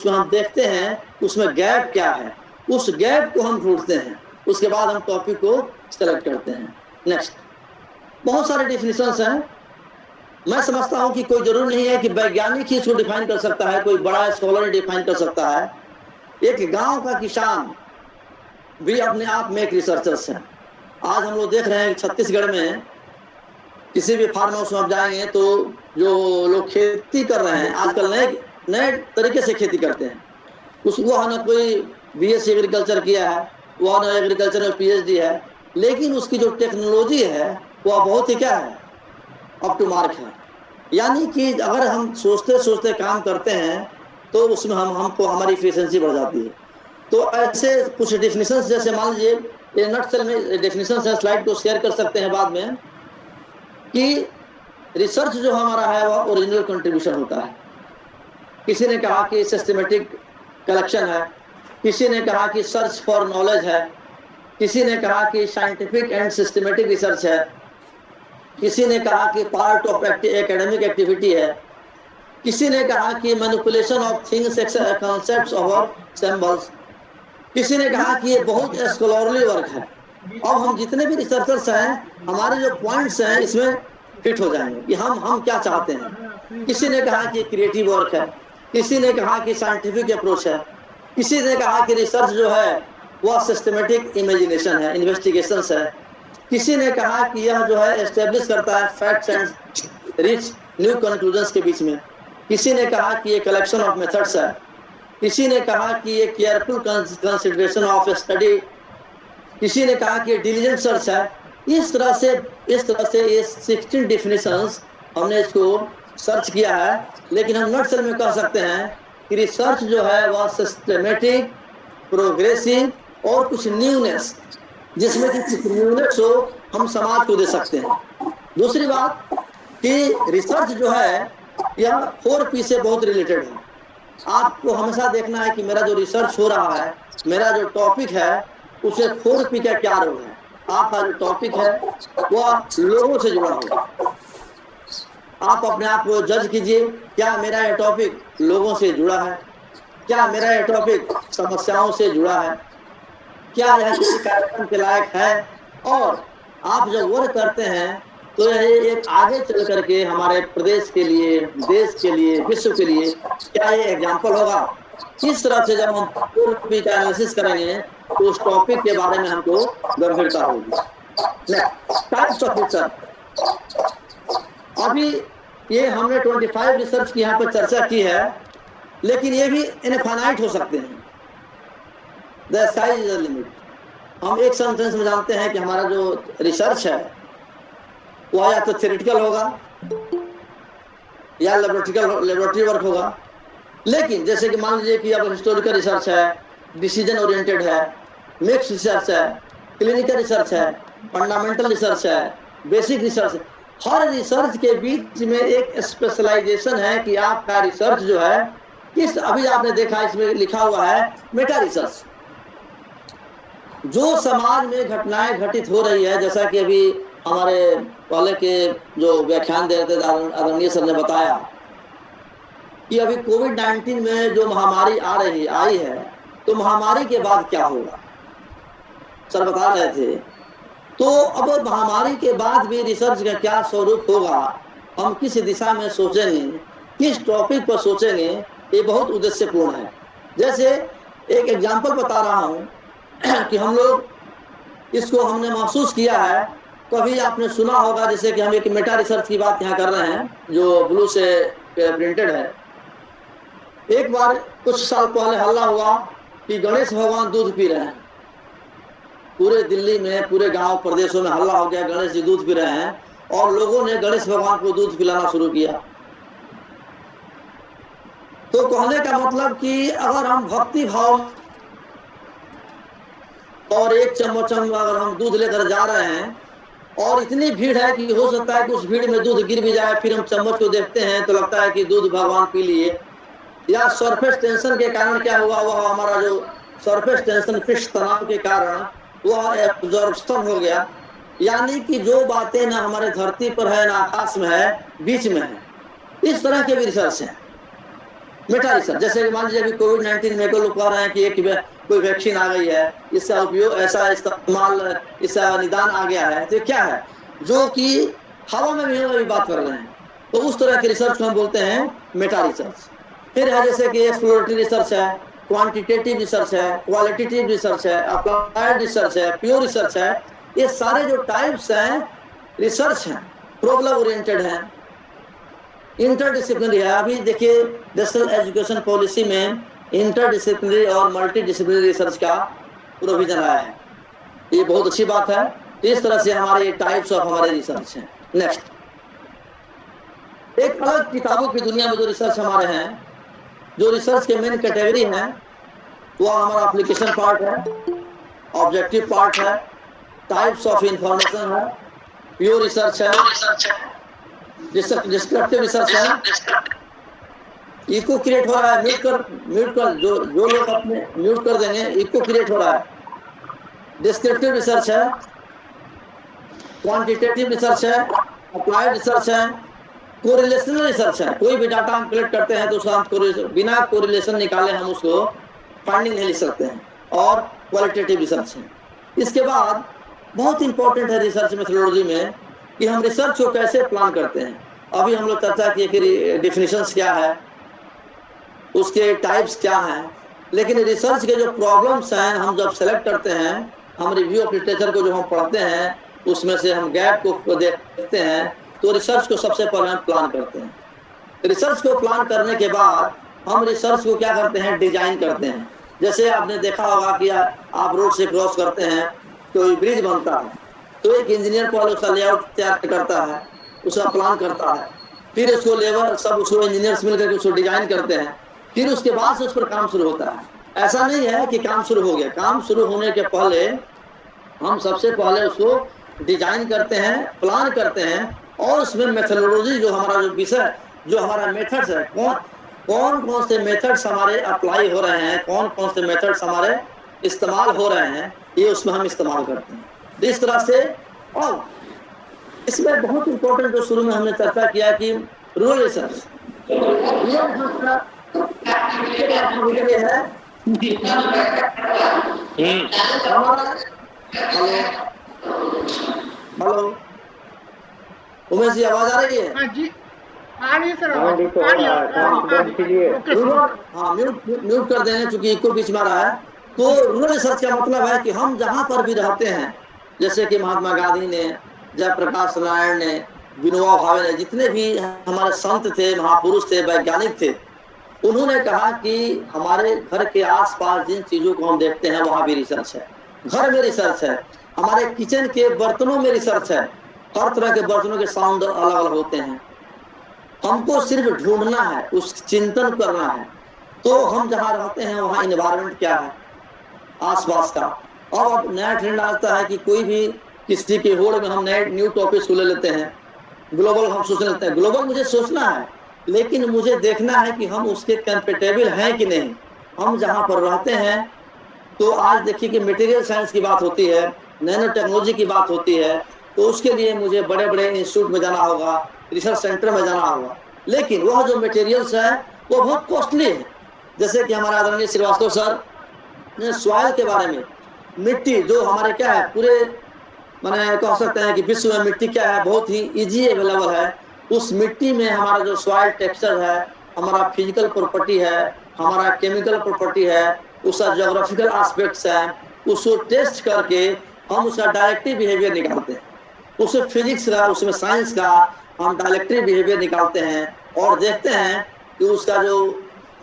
उसमें हम देखते हैं उसमें गैप क्या है, उस गैप को हम ढूंढते हैं, उसके बाद हम टॉपिक को सेलेक्ट करते हैं। नेक्स्ट, बहुत सारे डेफिनेशंस हैं। मैं समझता हूं कि कोई जरूरी नहीं है कि वैज्ञानिक ही इसको डिफाइन कर सकता है, कोई बड़ा स्कॉलर डिफाइन कर सकता है। एक गांव का किसान भी अपने आप में एक रिसर्चर्स है। आज हम लोग देख रहे हैं कि छत्तीसगढ़ में किसी भी फार्म हाउस में आप जाएंगे तो जो लोग खेती कर रहे हैं आजकल नए नए तरीके से खेती करते हैं। वह ना कोई बीएससी एग्रीकल्चर किया है, वह ना एग्रीकल्चर में पीएचडी है, लेकिन उसकी जो टेक्नोलॉजी है वह बहुत ही क्या है, अप टू मार्क है। यानी कि अगर हम सोचते सोचते काम करते हैं तो उसमें हमको हमारी एफिशिएंसी बढ़ जाती है। तो ऐसे कुछ डेफिनेशंस, जैसे मान लीजिए ये नटसेल में डेफिनेशंस है, स्लाइड को शेयर कर सकते हैं बाद में, कि रिसर्च जो हमारा है वह ओरिजिनल कंट्रीब्यूशन होता है। किसी ने कहा कि सिस्टमेटिक कलेक्शन है, किसी ने कहा कि सर्च फॉर नॉलेज है, किसी ने कहा कि साइंटिफिक एंड सिस्टमेटिक रिसर्च है, किसी ने कहा कि पार्ट ऑफ एकेडमिक एक्टिविटी है, किसी ने कहा कि मैनिपुलेशन ऑफ थिंग्स कॉन्सेप्ट्स और सिंबल्स, किसी ने कहा कि ये बहुत स्कॉलरली वर्क है। अब हम जितने भी रिसर्चर्स हैं, हमारे जो पॉइंट्स हैं इसमें फिट हो जाएंगे कि हम क्या चाहते हैं। किसी ने कहा कि क्रिएटिव वर्क है, किसी ने कहा कि साइंटिफिक अप्रोच है, किसी ने कहा कि रिसर्च जो है वह सिस्टमेटिक इमेजिनेशन है, इन्वेस्टिगेशन है, किसी ने कहा कि यह जो है एस्टेब्लिश करता है facts and rich new conclusions के बीच में, किसी ने कहा कि ये कलेक्शन ऑफ मेथड्स है, किसी ने कहा कि ये केयरफुल कंसिडरेशन ऑफ स्टडी, किसी ने कहा कि डिलीजेंट सर्च है। इस तरह से ये 16 डेफिनेशंस हमने इसको सर्च किया है। लेकिन हम नटसेल में कह सकते हैं कि रिसर्च जो है वह सिस्टमेटिक, प्रोग्रेसिव और कुछ न्यूनेस, जिसमें कि कुछ न्यूनेस हो हम समाज को दे सकते हैं। दूसरी बात कि रिसर्च जो है यह 4P से बहुत रिलेटेड है। आपको हमेशा देखना है कि मेरा जो रिसर्च हो रहा है, मेरा जो टॉपिक है, उसे 4P का क्या रोल है। आपका जो टॉपिक है वह लोगों से जुड़ा होगा। आप अपने आप को जज कीजिए, क्या मेरा यह टॉपिक लोगों से जुड़ा है, क्या मेरा यह टॉपिक समस्याओं से जुड़ा है, क्या यह किसी कार्यक्रम के लायक है। और आप जब वर्क करते हैं तो यह एक आगे चल करके हमारे प्रदेश के लिए, देश के लिए, विश्व के लिए क्या ये एग्जाम्पल होगा। इस तरह से जब हम 4P का एनालिसिस करेंगे तो उस टॉपिक के बारे में हमको गंभीरता होगी। टाइप्स ऑफ रिसर्च, अभी ये हमने 25 रिसर्च की यहाँ पर चर्चा की है, लेकिन ये भी इनफाइनाइट हो सकते हैं। The sky is the limit. हम एक सेंटेंस में जानते हैं कि हमारा जो रिसर्च है वह या तो थ्योरेटिकल होगा या लेबोरेटरी वर्क होगा। लेकिन जैसे कि मान लीजिए कि अब हिस्टोरिकल रिसर्च है, डिसीजन ओरिएंटेड है, मिक्स रिसर्च है, क्लिनिकल रिसर्च है, फंडामेंटल रिसर्च है, बेसिक रिसर्च है। हर रिसर्च के बीच में एक स्पेशलाइजेशन है कि आपका रिसर्च जो है किस, अभी आपने देखा इसमें लिखा हुआ है मेटा रिसर्च। जो समाज में घटनाएं घटित हो रही है, जैसा कि अभी हमारे पहले के जो व्याख्यान दे रहे थे आदरणीय सर ने बताया कि अभी कोविड-19 में जो महामारी आई है, तो महामारी के बाद क्या होगा, सर बता रहे थे। तो अब महामारी के बाद भी रिसर्च का क्या स्वरूप होगा, हम किस दिशा में सोचेंगे, किस टॉपिक पर सोचेंगे, ये बहुत उद्देश्यपूर्ण है। जैसे एक एग्जाम्पल बता रहा हूँ कि हम लोग इसको हमने महसूस किया है। कभी आपने सुना होगा, जैसे कि हम एक मेटा रिसर्च की बात यहाँ कर रहे हैं जो ब्लू से प्रिंटेड है। एक बार कुछ साल पहले हल्ला हुआ कि गणेश भगवान दूध पी रहे हैं। पूरे दिल्ली में, पूरे गांव प्रदेशों में हल्ला हो गया, गणेश जी दूध पी रहे हैं, और लोगों ने गणेश भगवान को दूध पिलाना शुरू किया। तो कहने का मतलब कि अगर हम भक्ति भाव और एक चम्मच अगर हम दूध लेकर जा रहे हैं और इतनी भीड़ है कि हो सकता है कि उस भीड़ में दूध गिर भी जाए, फिर हम चम्मच को देखते हैं तो लगता है कि दूध भगवान पी लिए। या सरफेस टेंशन के कारण क्या हुआ, वह हमारा जो सरफेस टेंशन, पृष्ठ तनाव के कारण वह एब्जॉर्प्शन हो गया। यानी कि जो बातें ना हमारे धरती पर है ना आकाश में है, बीच में है। इस तरह के भी रिसर्च है। मेटा रिसर्च, जैसे मान लीजिए अभी कोविड-19 में को लोग कह रहे हैं कि एक कोई वैक्सीन आ गई है, इसका उपयोग ऐसा इस्तेमाल, इसका निदान आ गया है, तो क्या है जो कि हवा में भी हम अभी बात कर रहे हैं। तो उस तरह के रिसर्च को हम बोलते हैं मेटा रिसर्च। फिर है जैसे कि एक्सप्लोरेटरी रिसर्च है, क्वांटिटेटिव रिसर्च है, क्वालिटेटिव रिसर्च है, अप्लाइड रिसर्च है, प्योर रिसर्च है। ये सारे जो टाइप्स हैं रिसर्च हैं, प्रॉब्लम ओरिएंटेड हैं, इंटरडिसिप्लिनरी है। अभी देखिए नेशनल एजुकेशन पॉलिसी में इंटरडिसिप्लिनरी और मल्टीडिसिप्लिनरी रिसर्च का प्रोविजन आया है, ये बहुत अच्छी बात है। इस तरह से हमारे टाइप्स ऑफ हमारे रिसर्च हैं। नेक्स्ट, एक अलग किताबों की दुनिया में जो रिसर्च हमारे हैं, जो रिसर्च के मेन कैटेगरी हैं, वो हमारा एप्लीकेशन पार्ट है, ऑब्जेक्टिव पार्ट है, टाइप्स ऑफ इंफॉर्मेशन है, प्योर रिसर्च है, डिस्क्रिप्टिव रिसर्च है। इको क्रिएट हो रहा है, म्यूट कर जो लोग अपने म्यूट कर देंगे, इको क्रिएट हो रहा है। डिस्क्रिप्टिव रिसर्च है, क्वांटिटेटिव रिसर्च है, अप्लाइड रिसर्च है, कोरिलेशनल रिसर्च है। कोई भी डाटा हम कलेक्ट करते हैं तो उसका बिना कोरिलेशन निकाले हम उसको फाइंडिंग नहीं लिख सकते हैं, और क्वालिटेटिव रिसर्च है। इसके बाद बहुत इंपॉर्टेंट है रिसर्च मेथोडोलॉजी में कि हम रिसर्च को कैसे प्लान करते हैं। अभी हम लोग चर्चा किए कि डिफिनेशंस क्या है, उसके टाइप्स क्या हैं, लेकिन रिसर्च के जो प्रॉब्लम्स हैं हम जब सेलेक्ट करते हैं, हम रिव्यू ऑफ लिटरेचर को जो हम पढ़ते हैं उसमें से हम गैप को देखते हैं, तो रिसर्च को सबसे पहले हम प्लान करते हैं। रिसर्च को प्लान करने के बाद हम रिसर्च को क्या करते हैं, डिजाइन करते हैं। जैसे आपने देखा होगा कि आप रोड से क्रॉस करते हैं तो ब्रिज बनता है, तो एक इंजीनियर पहले उसका लेआउट तैयार करता है, उसका प्लान करता है, फिर उसको लेबर सब उसको इंजीनियर्स मिलकर उसको डिजाइन करते हैं, फिर उसके बाद से उस पर काम शुरू होता है। ऐसा नहीं है कि काम शुरू हो गया, काम शुरू होने के पहले हम सबसे पहले उसको डिजाइन करते हैं, प्लान करते हैं, और उसमें मेथोडोलॉजी जो हमारा जो विषय जो हमारा मेथड्स है, कौन कौन से मेथड्स हमारे अप्लाई हो रहे हैं, कौन कौन से मेथड्स हमारे इस्तेमाल हो रहे हैं, ये उसमें हम इस्तेमाल करते हैं इस तरह से। और इसमें बहुत इंपॉर्टेंट जो शुरू में हमने चर्चा किया कि rural research hello Umesh ji, आवाज आ रही है? हाँ जी, आ रही है सर। हाँ, म्यूट कर देंगे क्योंकि इको बीच में आ रहा है। तो रूरल रिसर्च का मतलब है कि हम जहाँ पर भी रहते हैं, जैसे कि महात्मा गांधी ने, जयप्रकाश नारायण ने, विनोबा भावे ने, जितने भी हमारे संत थे, महापुरुष थे, वैज्ञानिक थे, उन्होंने कहा कि हमारे घर के आसपास जिन चीजों को हम देखते हैं वहां भी रिसर्च है। घर में रिसर्च है, हमारे किचन के बर्तनों में रिसर्च है। हर तरह के बर्तनों के साउंड अलग अलग होते हैं, हमको सिर्फ ढूंढना है, उस चिंतन करना है। तो हम जहाँ रहते हैं वहाँ इन्वायरमेंट क्या है आसपास का। अब नया ट्रेंड आता है कि कोई भी किसी के होड़ में हम नए न्यू टॉपिक्स को ले लेते हैं, ग्लोबल हम सोच लेते हैं। ग्लोबल मुझे सोचना है, लेकिन मुझे देखना है कि हम उसके कंपेटेबल हैं कि नहीं। हम जहाँ पर रहते हैं, तो आज देखिए कि मटेरियल साइंस की बात होती है, नैनो टेक्नोलॉजी की बात होती है, तो उसके लिए मुझे बड़े बड़े इंस्टीट्यूट में जाना होगा, रिसर्च सेंटर में जाना होगा। लेकिन वह जो मटेरियल्स है वो बहुत कॉस्टली है। जैसे कि हमारे आदरणीय श्रीवास्तव सर ने सॉइल के बारे में, मिट्टी जो हमारे क्या है, पूरे मैंने कह सकते हैं कि विश्व में मिट्टी क्या है, बहुत ही इजी अवेलेबल है। उस मिट्टी में हमारा जो सॉइल टेक्सचर है, हमारा फिजिकल प्रॉपर्टी है, हमारा केमिकल प्रॉपर्टी है, उसका ज्योग्राफिकल एस्पेक्ट्स है, उसको टेस्ट करके हम उसका डायरेक्टिव बिहेवियर निकालते हैं। उसमें फिजिक्स का, उसमें साइंस का हम डायरेक्टिव बिहेवियर निकालते हैं और देखते हैं कि उसका जो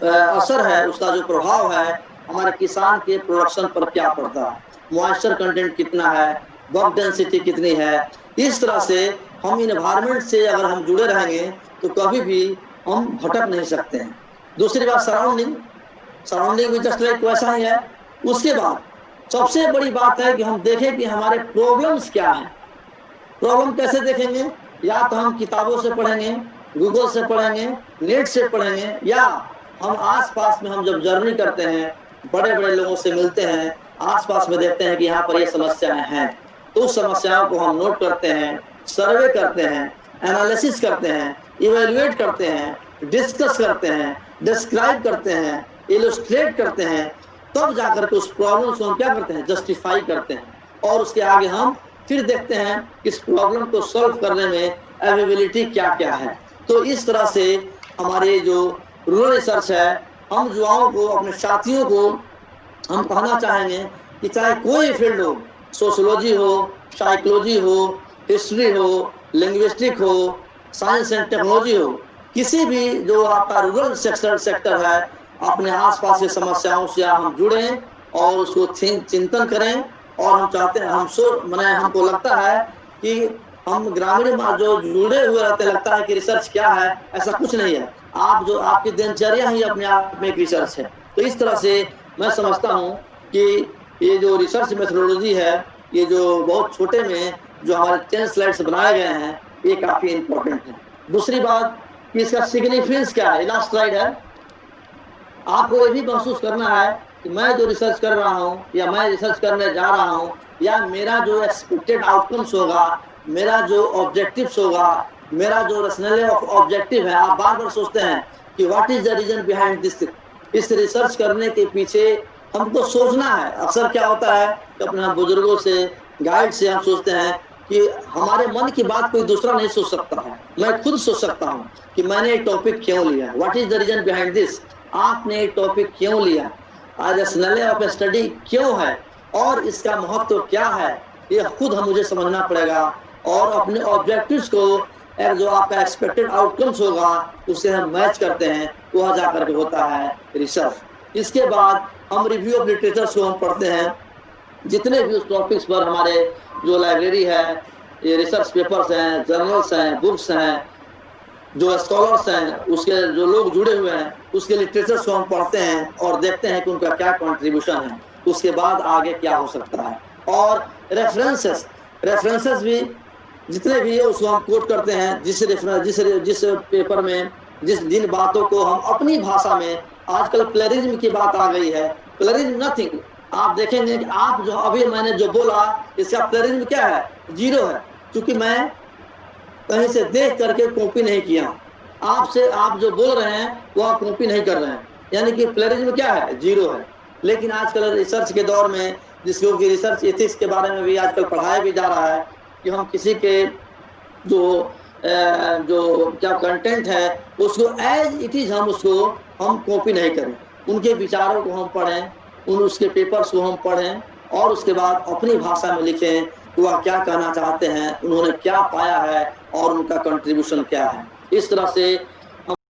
असर है, उसका जो प्रभाव है हमारे किसान के प्रोडक्शन पर क्या पड़ता है, मॉइस्चर कंटेंट कितना है, वर्क डेंसिटी कितनी है। इस तरह से हम इन्वायरमेंट से अगर हम जुड़े रहेंगे तो कभी भी हम भटक नहीं सकते हैं। दूसरी बात सराउंडिंग भी जस्ट लाइक वैसा ही है। उसके बाद सबसे बड़ी बात है कि हम देखें कि हमारे प्रॉब्लम्स क्या हैं। प्रॉब्लम कैसे देखेंगे? या तो हम किताबों से पढ़ेंगे, गूगल से पढ़ेंगे, नेट से पढ़ेंगे, या हम आसपास में हम जब जर्नी करते हैं, बड़े बड़े लोगों से मिलते हैं, आसपास में देखते हैं कि यहाँ पर ये समस्याएं हैं, तो उस समस्याओं को हम नोट करते हैं, सर्वे करते हैं, एनालिसिस करते हैं, इवेल्युएट करते हैं, डिस्कस करते हैं, डिस्क्राइब करते हैं, इलस्ट्रेट करते हैं, तब जाकर के उस प्रॉब्लम को हम क्या करते हैं, जस्टिफाई करते हैं, और उसके आगे हम फिर देखते हैं कि इस प्रॉब्लम को सॉल्व करने में अवेलेबिलिटी क्या क्या है। तो इस तरह से हमारे जो रूरल रिसर्च है, हम युवाओं को, अपने साथियों को हम कहना चाहेंगे कि चाहे कोई फील्ड हो, सोशोलॉजी हो, साइकोलॉजी हो, हिस्ट्री हो, लिंग्विस्टिक हो, साइंस एंड टेक्नोलॉजी हो, किसी भी जो आपका रूरल सेक्टर है, अपने आसपास की समस्याओं से हम जुड़ें और उसको चिंतन करें। और हम चाहते हैं, हमको लगता है कि हम ग्रामीण जो जुड़े हुए रहते हैं, लगता है कि रिसर्च क्या है, ऐसा कुछ नहीं है। आप जो आपकी दिनचर्या ही अपने आप में एक रिसर्च है। तो इस तरह से मैं समझता हूँ कि ये जो रिसर्च मेथोडोलॉजी है, ये जो बहुत छोटे में जो हमारे 10 स्लाइड्स बनाए गए हैं, ये काफी इंपॉर्टेंट है। दूसरी बात कि इसका सिग्निफिकेंस क्या है, लास्ट स्लाइड है। आपको ये भी महसूस करना है कि मैं जो रिसर्च कर रहा हूँ, या मैं रिसर्च करने जा रहा हूँ, या मेरा जो एक्सपेक्टेड आउटकम्स होगा, मेरा जो ऑब्जेक्टिव्स होगा, मेरा जो रैशनल ऑब्जेक्टिव है। आप बार बार सोचते हैं कि what is the reason behind this. इस रिसर्च करने के पीछे हमको सोचना है। अक्सर क्या होता है कि अपने बुजुर्गों से, गाइड से हम सोचते हैं कि हमारे मन की बात कोई दूसरा नहीं सोच सकता है, मैं खुद सोच सकता हूँ कि मैंने एक टॉपिक क्यों लिया, what is the reason behind this. आपने एक टॉपिक क्यों लिया, रैशनल ऑफ स्टडी क्यों है, और इसका महत्व क्या है, ये खुद हम मुझे समझना पड़ेगा। और अपने ऑब्जेक्टिव्स को, जो आपका एक्सपेक्टेड आउटकम्स होगा, उससे हम मैच करते हैं, वह जाकर के होता है रिसर्च। इसके बाद हम रिव्यू ऑफ लिटरेचर्स को हम पढ़ते हैं। जितने भी उस टॉपिक्स पर हमारे जो लाइब्रेरी है, ये रिसर्च पेपर्स हैं, जर्नल्स हैं, बुक्स हैं, जो स्कॉलर्स हैं, उसके जो लोग जुड़े हुए हैं, उसके लिटरेचर्स को हम पढ़ते हैं और देखते हैं कि उनका क्या कंट्रीब्यूशन है, उसके बाद आगे क्या हो सकता है। और रेफरेंसेस भी जितने भी है उसको हम कोट करते हैं, जिस पेपर में जिन बातों को हम अपनी भाषा में, आजकल प्लेरिज्म की बात आ गई है, प्लेरिज्म नथिंग। आप देखेंगे कि आप जो अभी मैंने जो बोला, इसका प्लेरिज्म क्या है, 0 है, क्योंकि मैं कहीं से देख करके कॉपी नहीं किया। आपसे आप जो बोल रहे हैं वो आप कॉपी नहीं कर रहे हैं, यानी कि प्लेरिज्म क्या है, 0 है। लेकिन आजकल रिसर्च के दौर में, जिसको कि रिसर्च एथिक्स के बारे में भी आजकल पढ़ाया भी जा रहा है, कि हम किसी के जो क्या कंटेंट है उसको एज इट इज हम कॉपी नहीं करें, उनके विचारों को हम पढ़ें, उसके पेपर्स को हम पढ़ें, और उसके बाद अपनी भाषा में लिखें कि वह क्या कहना चाहते हैं, उन्होंने क्या पाया है और उनका कंट्रीब्यूशन क्या है। इस तरह से